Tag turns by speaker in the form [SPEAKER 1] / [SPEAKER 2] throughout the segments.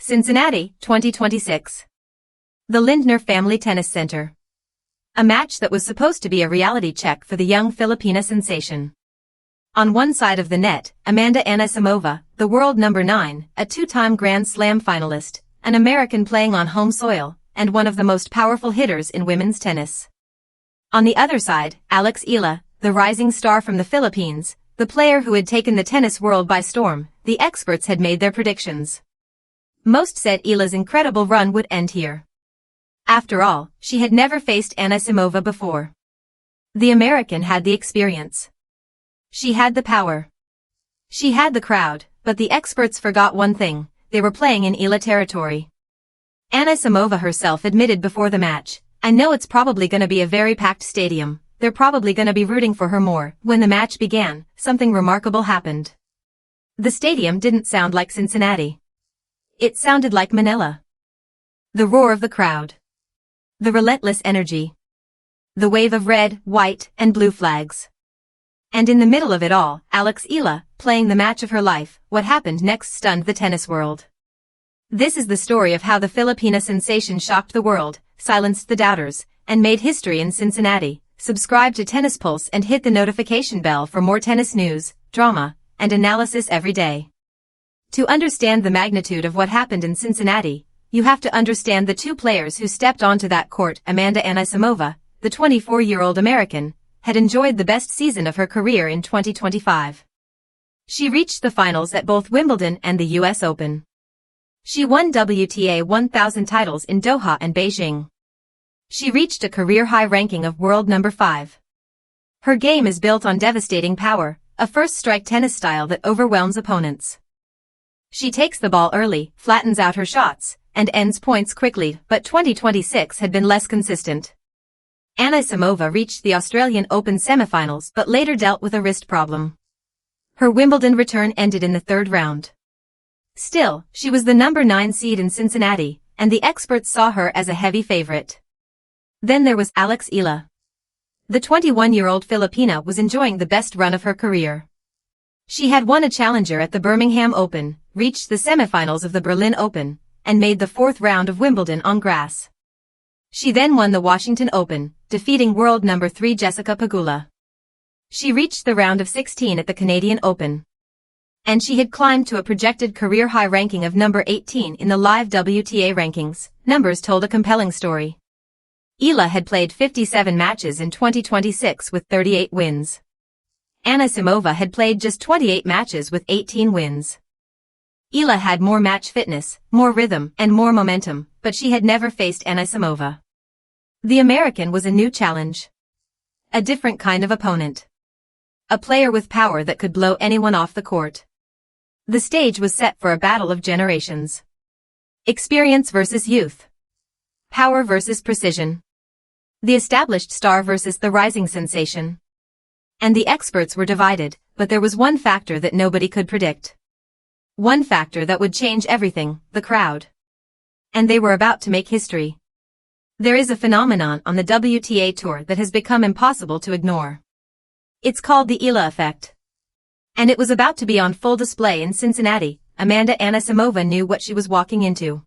[SPEAKER 1] Cincinnati, 2026. The Lindner Family Tennis Center. A match that was supposed to be a reality check for the young Filipina sensation. On one side of the net, Amanda Anisimova, the world number 9, a two-time Grand Slam finalist, an American playing on home soil, and one of the most powerful hitters in women's tennis. On the other side, Alex Eala, the rising star from the Philippines, the player who had taken the tennis world by storm. The experts had made their predictions. Most said Eala's incredible run would end here. After all, she had never faced Anisimova before. The American had the experience. She had the power. She had the crowd, but the experts forgot one thing: they were playing in Eala territory. Anisimova herself admitted before the match, "I know it's probably gonna be a very packed stadium, they're probably gonna be rooting for her more." When the match began, something remarkable happened. The stadium didn't sound like Cincinnati. It sounded like Manila. The roar of the crowd. The relentless energy. The wave of red, white, and blue flags. And in the middle of it all, Alex Eala, playing the match of her life. What happened next stunned the tennis world. This is the story of how the Filipina sensation shocked the world, silenced the doubters, and made history in Cincinnati. Subscribe to Tennis Pulse and hit the notification bell for more tennis news, drama, and analysis every day. To understand the magnitude of what happened in Cincinnati, you have to understand the two players who stepped onto that court. Amanda Anisimova, the 24-year-old American, had enjoyed the best season of her career in 2025. She reached the finals at both Wimbledon and the US Open. She won WTA 1000 titles in Doha and Beijing. She reached a career-high ranking of world number 5. Her game is built on devastating power, a first-strike tennis style that overwhelms opponents. She takes the ball early, flattens out her shots, and ends points quickly, but 2026 had been less consistent. Anisimova reached the Australian Open semifinals but later dealt with a wrist problem. Her Wimbledon return ended in the third round. Still, she was the number 9 seed in Cincinnati, and the experts saw her as a heavy favorite. Then there was Alex Eala. The 21-year-old Filipina was enjoying the best run of her career. She had won a challenger at the Birmingham Open, reached the semifinals of the Berlin Open, and made the 4th round of Wimbledon on grass. She then won the Washington Open, defeating world number 3 Jessica Pegula. She reached the round of 16 at the Canadian Open. And she had climbed to a projected career-high ranking of number 18 in the live WTA rankings. Numbers told a compelling story. Eala had played 57 matches in 2026 with 38 wins. Anisimova had played just 28 matches with 18 wins. Eala had more match fitness, more rhythm, and more momentum, but she had never faced Anisimova. The American was a new challenge. A different kind of opponent. A player with power that could blow anyone off the court. The stage was set for a battle of generations. Experience versus youth. Power versus precision. The established star versus the rising sensation. And the experts were divided, but there was one factor that nobody could predict. One factor that would change everything: the crowd. And they were about to make history. There is a phenomenon on the WTA Tour that has become impossible to ignore. It's called the Eala Effect. And it was about to be on full display in Cincinnati. Amanda Anisimova knew what she was walking into.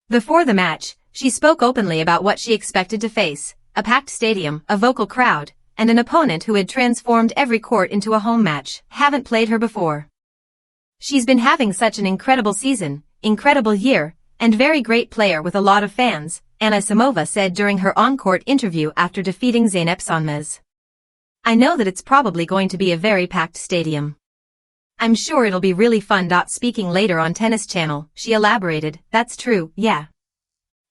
[SPEAKER 1] Before the match, she spoke openly about what she expected to face: a packed stadium, a vocal crowd, and an opponent who had transformed every court into a home match. Haven't played her before. She's been having such an incredible season, incredible year, and very great player with a lot of fans, Anisimova said during her on-court interview after defeating Zeynep Sönmez. I know that it's probably going to be a very packed stadium. I'm sure it'll be really fun. Speaking later on Tennis Channel, she elaborated, "That's true, yeah.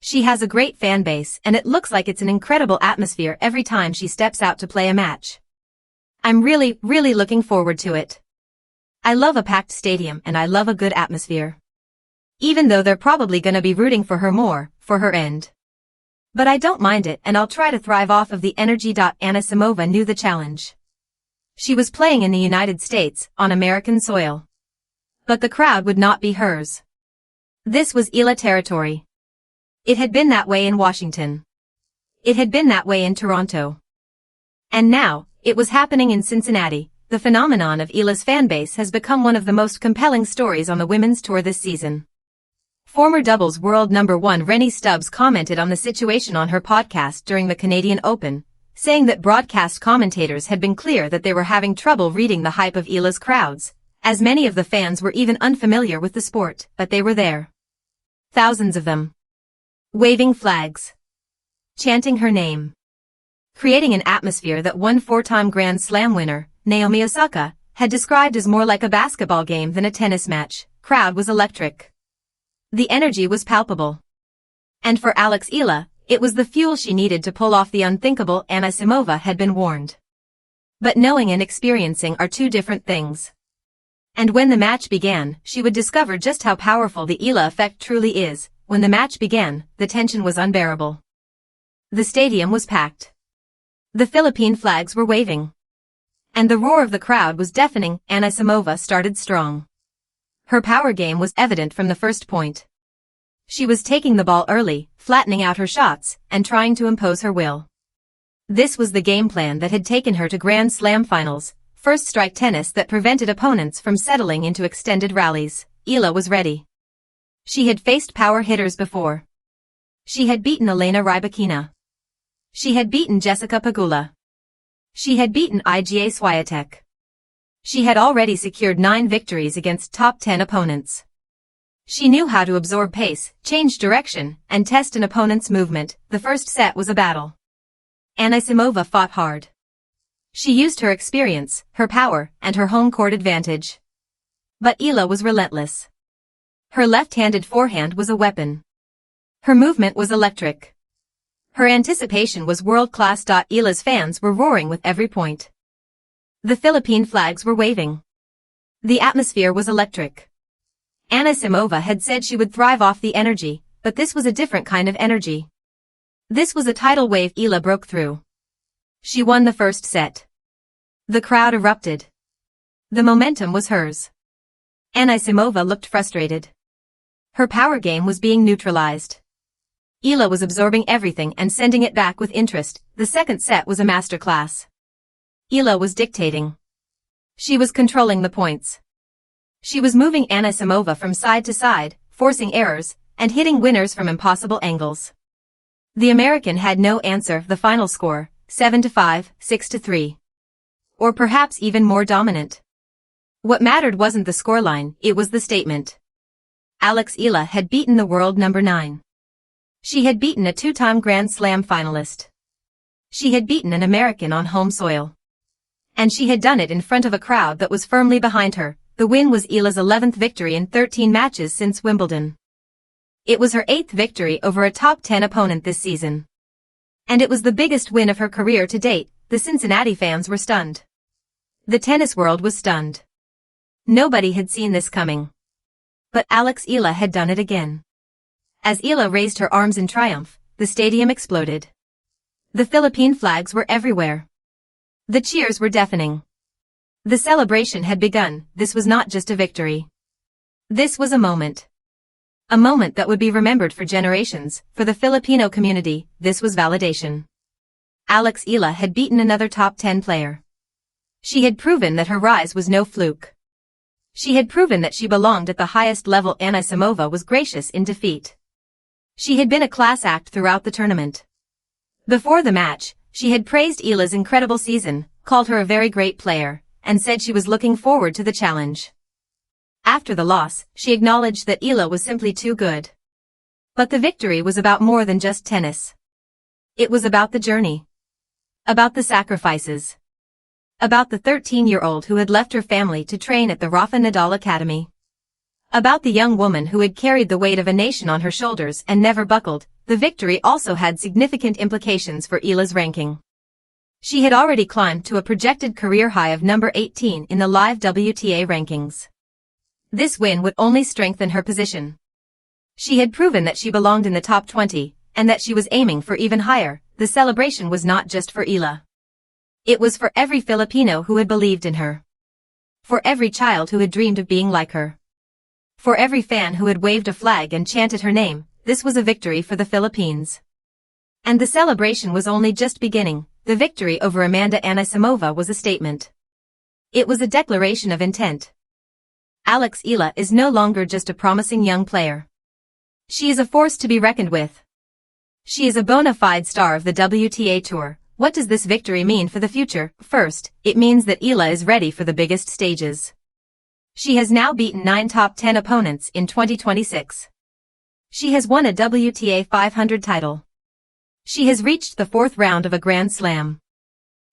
[SPEAKER 1] She has a great fan base and it looks like it's an incredible atmosphere every time she steps out to play a match. I'm really looking forward to it. I love a packed stadium and I love a good atmosphere. Even though they're probably gonna be rooting for her more, for her end. But I don't mind it and I'll try to thrive off of the energy." Anisimova knew the challenge. She was playing in the United States, on American soil. But the crowd would not be hers. This was Eala territory. It had been that way in Washington. It had been that way in Toronto. And now, it was happening in Cincinnati. The phenomenon of Eala's fanbase has become one of the most compelling stories on the women's tour this season. Former doubles world number 1 Rennie Stubbs commented on the situation on her podcast during the Canadian Open, saying that broadcast commentators had been clear that they were having trouble reading the hype of Eala's crowds, as many of the fans were even unfamiliar with the sport, but they were there. Thousands of them. Waving flags. Chanting her name. Creating an atmosphere that one 4-time Grand Slam winner, Naomi Osaka, had described as more like a basketball game than a tennis match. Crowd was electric. The energy was palpable. And for Alex Eala, it was the fuel she needed to pull off the unthinkable. Anisimova had been warned. But knowing and experiencing are two different things. And when the match began, she would discover just how powerful the Eala effect truly is. When the match began, the tension was unbearable. The stadium was packed. The Philippine flags were waving. And the roar of the crowd was deafening. Anisimova started strong. Her power game was evident from the first point. She was taking the ball early, flattening out her shots, and trying to impose her will. This was the game plan that had taken her to Grand Slam finals, first strike tennis that prevented opponents from settling into extended rallies. Eala was ready. She had faced power hitters before. She had beaten Elena Rybakina. She had beaten Jessica Pegula. She had beaten Iga Swiatek. She had already secured 9 victories against top 10 opponents. She knew how to absorb pace, change direction, and test an opponent's movement. The first set was a battle. Anisimova fought hard. She used her experience, her power, and her home court advantage. But Eala was relentless. Her left-handed forehand was a weapon. Her movement was electric. Her anticipation was world-class. Eala's fans were roaring with every point. The Philippine flags were waving. The atmosphere was electric. Anisimova had said she would thrive off the energy, but this was a different kind of energy. This was a tidal wave. Eala broke through. She won the first set. The crowd erupted. The momentum was hers. Anisimova looked frustrated. Her power game was being neutralized. Eala was absorbing everything and sending it back with interest. The second set was a masterclass. Eala was dictating. She was controlling the points. She was moving Anisimova from side to side, forcing errors, and hitting winners from impossible angles. The American had no answer. The final score, 7-5, 6-3. Or perhaps even more dominant. What mattered wasn't the scoreline, it was the statement. Alex Eala had beaten the world number 9. She had beaten a 2-time Grand Slam finalist. She had beaten an American on home soil. And she had done it in front of a crowd that was firmly behind her. The win was Eala's 11th victory in 13 matches since Wimbledon. It was her 8th victory over a top 10 opponent this season. And it was the biggest win of her career to date. The Cincinnati fans were stunned. The tennis world was stunned. Nobody had seen this coming. But Alex Eala had done it again. As Eala raised her arms in triumph, the stadium exploded. The Philippine flags were everywhere. The cheers were deafening. The celebration had begun. This was not just a victory. This was a moment. A moment that would be remembered for generations. For the Filipino community, this was validation. Alex Eala had beaten another top 10 player. She had proven that her rise was no fluke. She had proven that she belonged at the highest level. Anisimova was gracious in defeat. She had been a class act throughout the tournament. Before the match, she had praised Eala's incredible season, called her a very great player, and said she was looking forward to the challenge. After the loss, she acknowledged that Eala was simply too good. But the victory was about more than just tennis. It was about the journey. About the sacrifices. About the 13-year-old who had left her family to train at the Rafa Nadal Academy. About the young woman who had carried the weight of a nation on her shoulders and never buckled. The victory also had significant implications for Eala's ranking. She had already climbed to a projected career high of number 18 in the live WTA rankings. This win would only strengthen her position. She had proven that she belonged in the top 20, and that she was aiming for even higher. The celebration was not just for Eala. It was for every Filipino who had believed in her. For every child who had dreamed of being like her. For every fan who had waved a flag and chanted her name. This was a victory for the Philippines. And the celebration was only just beginning. The victory over Amanda Anisimova was a statement. It was a declaration of intent. Alex Eala is no longer just a promising young player. She is a force to be reckoned with. She is a bona fide star of the WTA Tour. What does this victory mean for the future? First, it means that Eala is ready for the biggest stages. She has now beaten 9 top 10 opponents in 2026. She has won a WTA 500 title. She has reached the 4th round of a Grand Slam.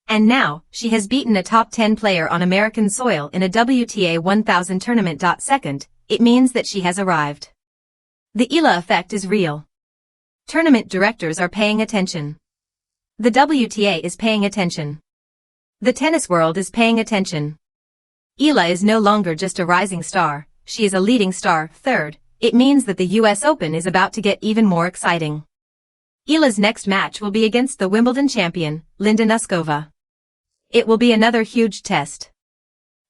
[SPEAKER 1] And now, she has beaten a top 10 player on American soil in a WTA 1000 tournament. Second, it means that she has arrived. The Eala effect is real. Tournament directors are paying attention. The WTA is paying attention. The tennis world is paying attention. Eala is no longer just a rising star, she is a leading star. Third, it means that the US Open is about to get even more exciting. Eala's next match will be against the Wimbledon champion, Linda Noskova. It will be another huge test.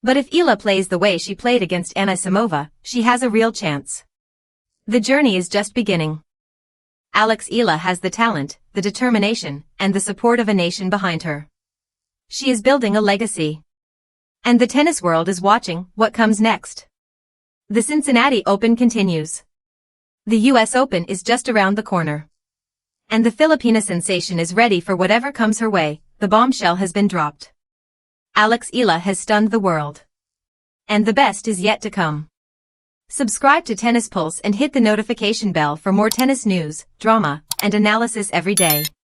[SPEAKER 1] But if Eala plays the way she played against Anisimova, she has a real chance. The journey is just beginning. Alex Eala has the talent, the determination, and the support of a nation behind her. She is building a legacy. And the tennis world is watching what comes next. The Cincinnati Open continues. The US Open is just around the corner. And the Filipina sensation is ready for whatever comes her way. The bombshell has been dropped. Alex Eala has stunned the world. And the best is yet to come. Subscribe to Tennis Pulse and hit the notification bell for more tennis news, drama, and analysis every day.